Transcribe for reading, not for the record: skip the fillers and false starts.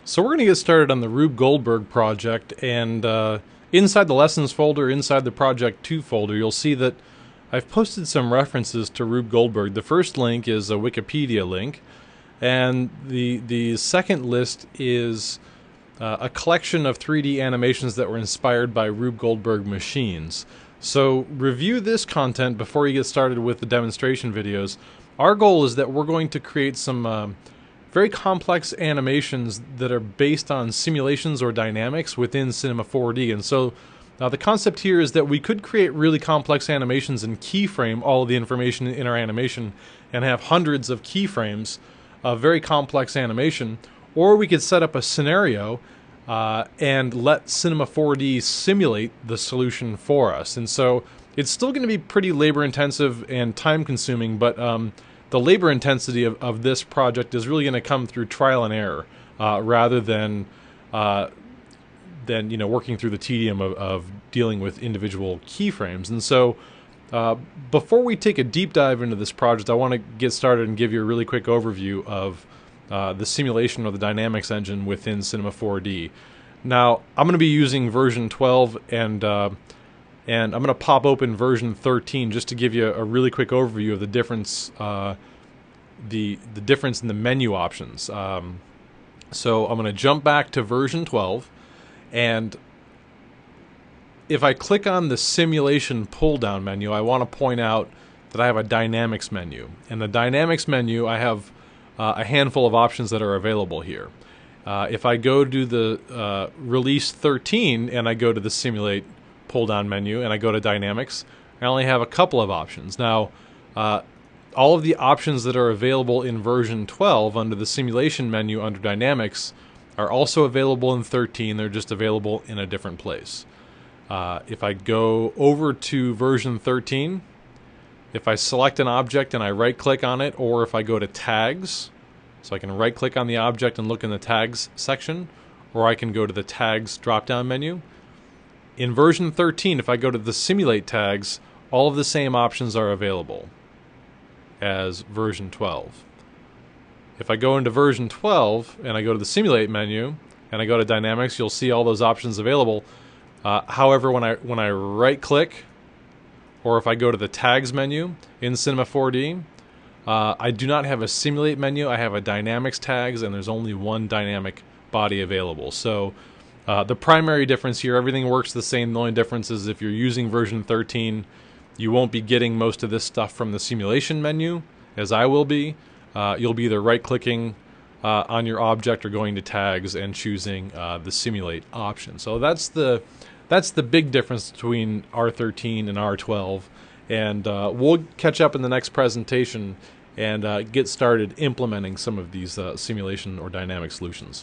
So we're going to get started on the Rube Goldberg project, and inside the lessons folder, inside the project 2 folder, you'll see that I've posted some references to Rube Goldberg. The first link is a Wikipedia link, and the second list is a collection of 3D animations that were inspired by Rube Goldberg machines. So review this content before you get started with the demonstration videos. Our goal is that we're going to create some very complex animations that are based on simulations or dynamics within Cinema 4D. And so the concept here is that we could create really complex animations and keyframe all of the information in our animation and have hundreds of keyframes of very complex animation, or we could set up a scenario and let Cinema 4D simulate the solution for us. And so it's still going to be pretty labor intensive and time consuming, but the labor intensity of this project is really going to come through trial and error rather than working through the tedium of dealing with individual keyframes. And so before we take a deep dive into this project, I want to get started and give you a really quick overview of the simulation or the dynamics engine within Cinema 4D. Now, I'm going to be using version 12 and I'm going to pop open version 13 just to give you a really quick overview of the difference, the difference in the menu options. So I'm going to jump back to version 12, and if I click on the simulation pull-down menu, I want to point out that I have a dynamics menu. In the dynamics menu, I have a handful of options that are available here. If I go to the release 13 and I go to the simulate pull-down menu and I go to dynamics, I only have a couple of options. Now, all of the options that are available in version 12 under the simulation menu under dynamics are also available in 13. They're just available in a different place. If I go over to version 13, if I select an object and I right-click on it, or if I go to tags, so I can right-click on the object and look in the tags section, or I can go to the tags drop-down menu. In version 13, if I go to the simulate tags, all of the same options are available as version 12. If I go into version 12 and I go to the simulate menu and I go to dynamics, you'll see all those options available. However, when I right-click, or if I go to the tags menu in Cinema 4D, I do not have a simulate menu. I have a dynamics tags, and there's only one dynamic body available. So the primary difference here, everything works the same. The only difference is if you're using version 13, you won't be getting most of this stuff from the simulation menu, as I will be. You'll be either right-clicking on your object or going to tags and choosing the simulate option. So that's the big difference between R13 and R12. And we'll catch up in the next presentation and get started implementing some of these simulation or dynamic solutions.